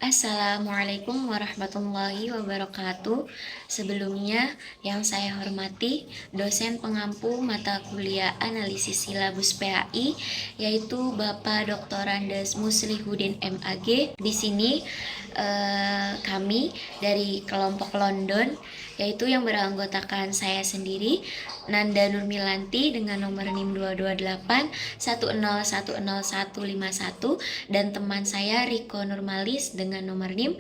Assalamualaikum warahmatullahi wabarakatuh. Sebelumnya yang saya hormati dosen pengampu mata kuliah analisis silabus PAI yaitu Bapak Dr. Andes Muslihuddin MAG. Di sini kami dari kelompok London yaitu yang beranggotakan saya sendiri Nanda Nurmilanti dengan nomor NIM 228 1010151 dan teman saya Riko Nurmalis dengan nomor NIM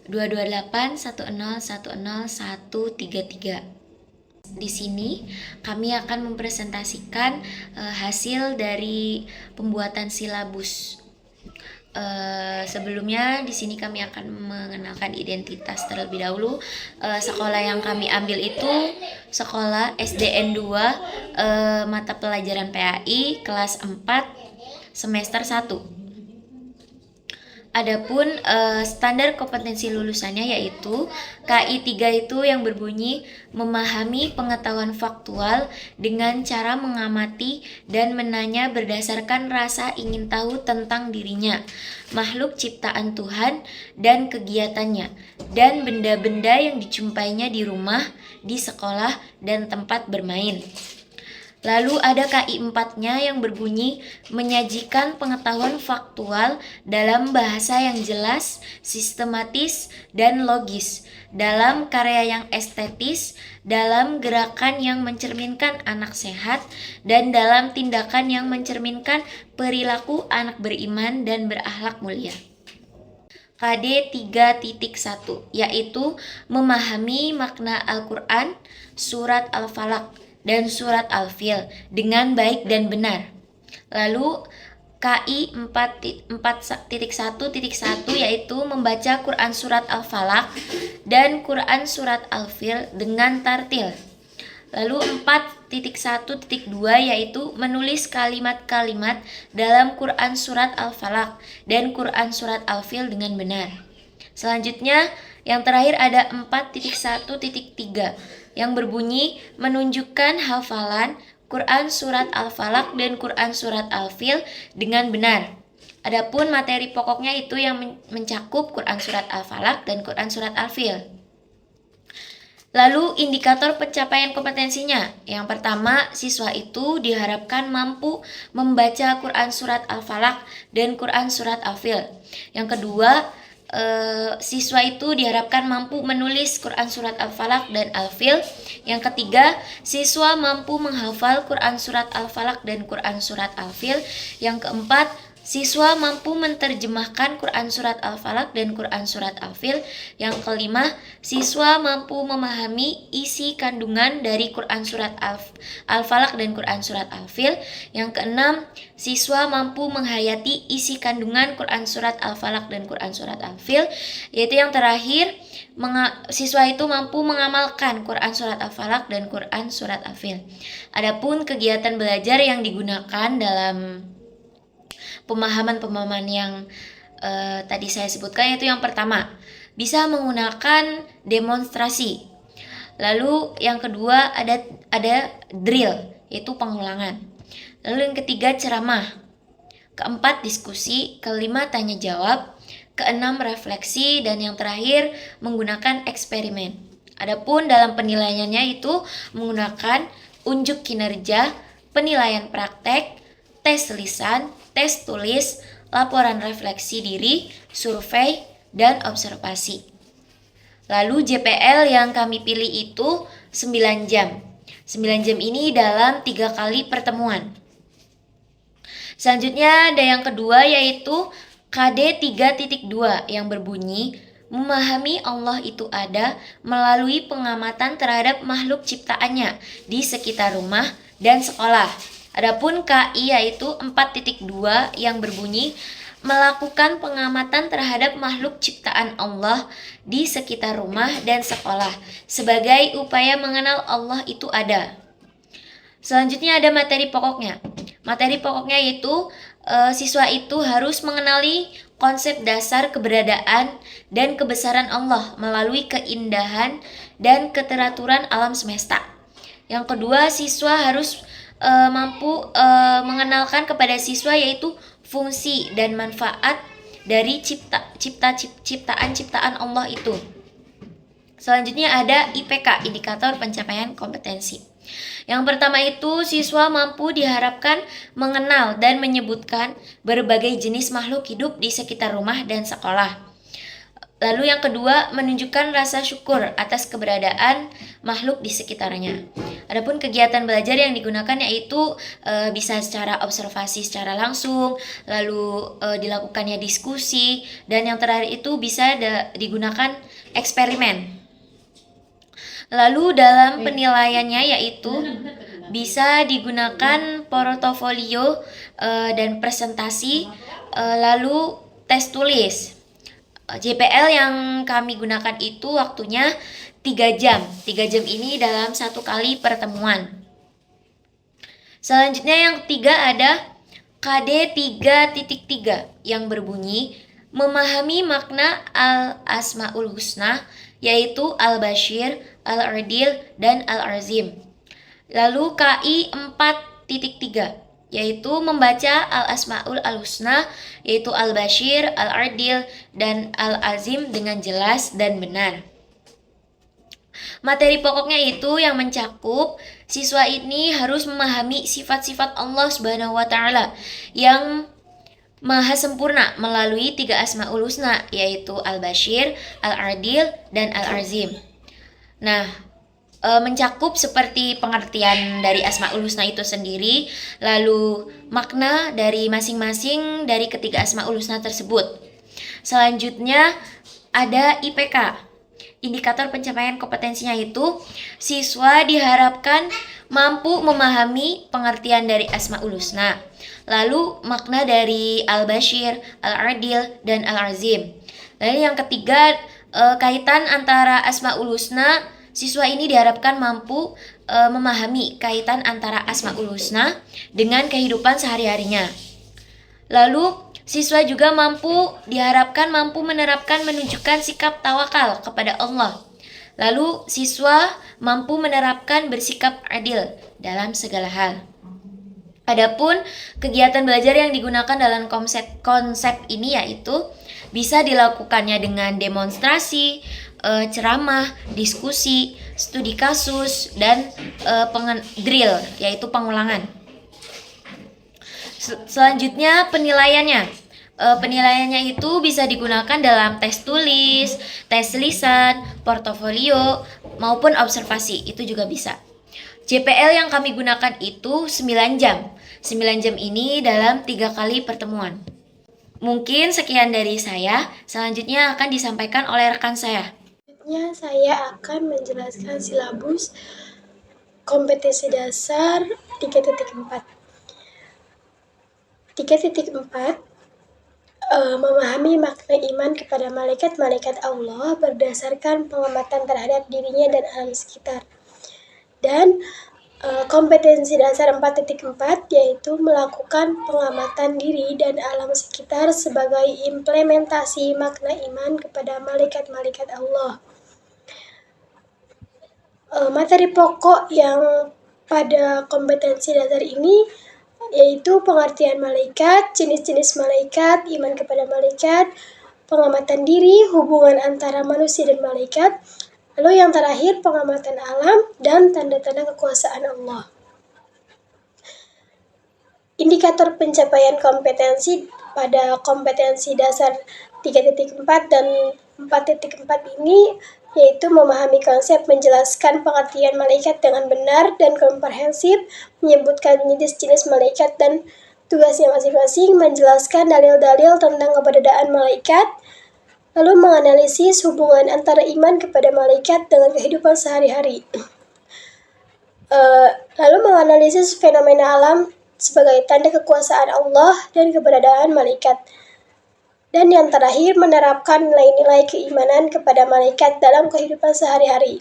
228 1010133. Di sini kami akan mempresentasikan hasil dari pembuatan silabus. Sebelumnya di sini kami akan mengenalkan identitas terlebih dahulu. Sekolah yang kami ambil itu sekolah SDN 2 mata pelajaran PAI kelas 4 semester 1. Adapun standar kompetensi lulusannya yaitu KI 3 itu yang berbunyi memahami pengetahuan faktual dengan cara mengamati dan menanya berdasarkan rasa ingin tahu tentang dirinya, makhluk ciptaan Tuhan dan kegiatannya, dan benda-benda yang dijumpainya di rumah, di sekolah, dan tempat bermain. Lalu ada KI 4-nya yang berbunyi menyajikan pengetahuan faktual dalam bahasa yang jelas, sistematis, dan logis, dalam karya yang estetis, dalam gerakan yang mencerminkan anak sehat, dan dalam tindakan yang mencerminkan perilaku anak beriman dan berakhlak mulia. KD 3.1 yaitu memahami makna Al-Quran, surat Al-Falaq, dan surat Al-Fil dengan baik dan benar. Lalu KI 4.1.1 yaitu membaca Quran surat Al-Falaq dan Quran surat Al-Fil dengan tartil. Lalu 4.1.2 yaitu menulis kalimat-kalimat dalam Quran surat Al-Falaq dan Quran surat Al-Fil dengan benar. Selanjutnya yang terakhir ada 4.1.3 yang berbunyi menunjukkan hafalan Quran surat Al-Falaq dan Quran surat Al-Fil dengan benar. Adapun materi pokoknya itu yang mencakup Quran surat Al-Falaq dan Quran surat Al-Fil. Lalu indikator pencapaian kompetensinya. Yang pertama, siswa itu diharapkan mampu membaca Quran surat Al-Falaq dan Quran surat Al-Fil. Yang kedua, siswa itu diharapkan mampu menulis Quran surat Al-Falaq dan Al-Fil. Yang ketiga, siswa mampu menghafal Quran surat Al-Falaq dan Quran surat Al-Fil. Yang keempat, siswa mampu menerjemahkan Quran surat Al-Falaq dan Quran surat Al-Fil. Yang kelima, siswa mampu memahami isi kandungan dari Quran surat Al-Falaq dan Quran surat Al-Fil. Yang keenam, siswa mampu menghayati isi kandungan Quran surat Al-Falaq dan Quran surat Al-Fil. Yaitu yang terakhir, siswa itu mampu mengamalkan Quran surat Al-Falaq dan Quran surat Al-Fil. Adapun kegiatan belajar yang digunakan dalam pemahaman yang tadi saya sebutkan yaitu yang pertama, bisa menggunakan demonstrasi. Lalu yang kedua ada drill, yaitu pengulangan. Lalu yang ketiga ceramah. Keempat diskusi, kelima tanya jawab, keenam refleksi, dan yang terakhir menggunakan eksperimen. Adapun dalam penilaiannya itu menggunakan unjuk kinerja, penilaian praktek, tes lisan, tes tulis, laporan refleksi diri, survei, dan observasi. Lalu JPL yang kami pilih itu 9 jam. 9 jam ini dalam 3 kali pertemuan. Selanjutnya ada yang kedua yaitu KD 3.2 yang berbunyi memahami Allah itu ada melalui pengamatan terhadap makhluk ciptaannya di sekitar rumah dan sekolah. Adapun KI yaitu 4.2 yang berbunyi melakukan pengamatan terhadap makhluk ciptaan Allah di sekitar rumah dan sekolah sebagai upaya mengenal Allah itu ada. Selanjutnya ada materi pokoknya. Materi pokoknya yaitu siswa itu harus mengenali konsep dasar keberadaan dan kebesaran Allah melalui keindahan dan keteraturan alam semesta. Yang kedua, siswa harus mampu mengenalkan kepada siswa yaitu fungsi dan manfaat dari ciptaan Allah itu. Selanjutnya ada IPK, indikator pencapaian kompetensi. Yang pertama itu, siswa mampu diharapkan mengenal dan menyebutkan berbagai jenis makhluk hidup di sekitar rumah dan sekolah. Lalu yang kedua, menunjukkan rasa syukur atas keberadaan makhluk di sekitarnya. Adapun kegiatan belajar yang digunakan yaitu bisa secara observasi secara langsung, lalu dilakukannya diskusi, dan yang terakhir itu bisa digunakan eksperimen. Lalu dalam penilaiannya yaitu bisa digunakan portofolio dan presentasi, lalu tes tulis. JPL yang kami gunakan itu waktunya 3 jam. 3 jam ini dalam 1 kali pertemuan. Selanjutnya yang ketiga ada KD 3.3 yang berbunyi memahami makna Al-Asmaul Husna, yaitu Al-Bashir, Al-Adil, dan Al-Azim. Lalu KI 4.3 yaitu membaca Al-Asmaul Al-Husna, yaitu Al-Bashir, Al-Adil, dan Al-Azim dengan jelas dan benar. Materi pokoknya itu yang mencakup siswa ini harus memahami sifat-sifat Allah Subhanahu wa Ta'ala yang maha sempurna melalui 3 Asmaul Husna, yaitu Al-Bashir, Al-Adil, dan Al-Azim. Nah, mencakup seperti pengertian dari Asmaul Husna itu sendiri, lalu makna dari masing-masing dari ketiga Asmaul Husna tersebut. Selanjutnya ada IPK, indikator pencapaian kompetensinya itu siswa diharapkan mampu memahami pengertian dari Asmaul Husna, lalu makna dari Al-Bashir, Al-Adil, dan Al-Azim. Lalu yang ketiga, kaitan antara Asmaul Husna. Siswa ini diharapkan mampu memahami kaitan antara Asmaul Husna dengan kehidupan sehari-harinya. Lalu siswa juga diharapkan mampu menerapkan menunjukkan sikap tawakal kepada Allah. Lalu siswa mampu menerapkan bersikap adil dalam segala hal. Adapun kegiatan belajar yang digunakan dalam konsep ini yaitu bisa dilakukannya dengan demonstrasi, ceramah, diskusi, studi kasus, dan drill, yaitu pengulangan. Selanjutnya penilaiannya. Penilaiannya itu bisa digunakan dalam tes tulis, tes lisan, portofolio, maupun observasi, itu juga bisa. JPL yang kami gunakan itu 9 jam. 9 jam ini dalam 3 kali pertemuan. Mungkin sekian dari saya, selanjutnya akan disampaikan oleh rekan saya. Selanjutnya saya akan menjelaskan silabus kompetensi dasar 3.4. 3.4 memahami makna iman kepada malaikat-malaikat Allah berdasarkan pengamatan terhadap dirinya dan alam sekitar. Dan kompetensi dasar 4.4 yaitu melakukan pengamatan diri dan alam sekitar sebagai implementasi makna iman kepada malaikat-malaikat Allah. Materi pokok yang pada kompetensi dasar ini yaitu pengertian malaikat, jenis-jenis malaikat, iman kepada malaikat, pengamatan diri, hubungan antara manusia dan malaikat, lalu yang terakhir pengamatan alam dan tanda-tanda kekuasaan Allah. Indikator pencapaian kompetensi pada kompetensi dasar 3.4 dan 4.4 ini yaitu memahami konsep, menjelaskan pengertian malaikat dengan benar dan komprehensif, menyebutkan jenis-jenis malaikat dan tugasnya masing-masing, menjelaskan dalil-dalil tentang keberadaan malaikat, lalu menganalisis hubungan antara iman kepada malaikat dengan kehidupan sehari-hari. Lalu menganalisis fenomena alam sebagai tanda kekuasaan Allah dan keberadaan malaikat. Dan yang terakhir, menerapkan nilai-nilai keimanan kepada malaikat dalam kehidupan sehari-hari.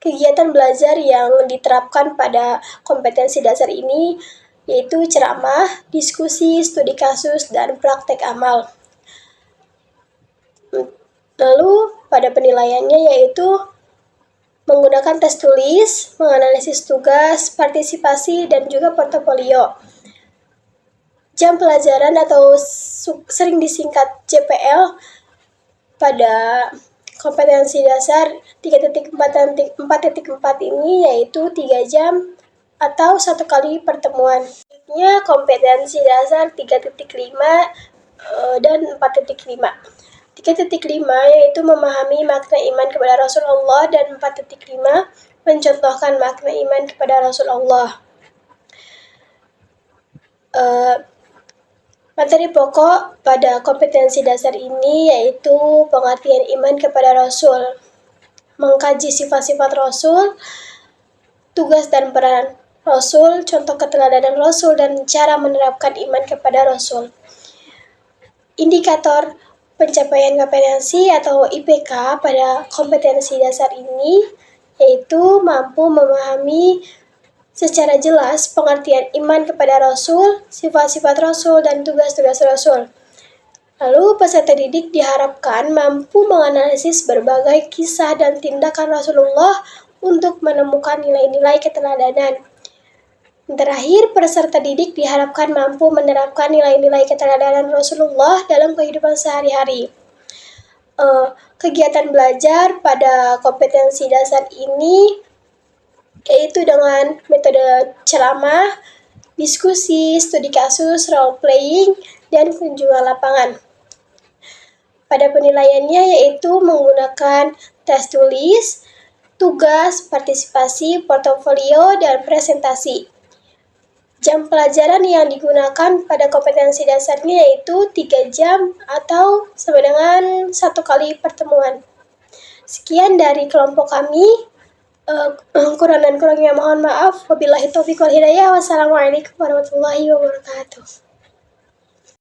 Kegiatan belajar yang diterapkan pada kompetensi dasar ini yaitu ceramah, diskusi, studi kasus, dan praktek amal. Lalu pada penilaiannya yaitu menggunakan tes tulis, menganalisis tugas, partisipasi, dan juga portofolio. Jam pelajaran atau sering disingkat JPL pada kompetensi dasar 3.4.4 ini yaitu 3 jam atau 1 kali pertemuan. Selanjutnya kompetensi dasar 3.5 dan 4.5. 3.5 yaitu memahami makna iman kepada Rasulullah dan 4.5 mencontohkan makna iman kepada Rasulullah. Materi pokok pada kompetensi dasar ini yaitu pengertian iman kepada Rasul, mengkaji sifat-sifat Rasul, tugas dan peran Rasul, contoh keteladanan Rasul, dan cara menerapkan iman kepada Rasul. Indikator pencapaian kompetensi atau IPK pada kompetensi dasar ini yaitu mampu memahami secara jelas pengertian iman kepada Rasul, sifat-sifat Rasul, dan tugas-tugas Rasul. Lalu peserta didik diharapkan mampu menganalisis berbagai kisah dan tindakan Rasulullah untuk menemukan nilai-nilai keteladanan. Terakhir, peserta didik diharapkan mampu menerapkan nilai-nilai keteladanan Rasulullah dalam kehidupan sehari-hari. Kegiatan belajar pada kompetensi dasar ini yaitu dengan metode ceramah, diskusi, studi kasus, role playing, dan kunjungan lapangan. Pada penilaiannya yaitu menggunakan tes tulis, tugas, partisipasi, portofolio, dan presentasi. Jam pelajaran yang digunakan pada kompetensi dasarnya yaitu 3 jam atau sama dengan 1 kali pertemuan. Sekian dari kelompok kami. Kurang dan kurangnya mohon maaf. Wabillahi taufiq wal hidayah. Wassalamualaikum warahmatullahi wabarakatuh.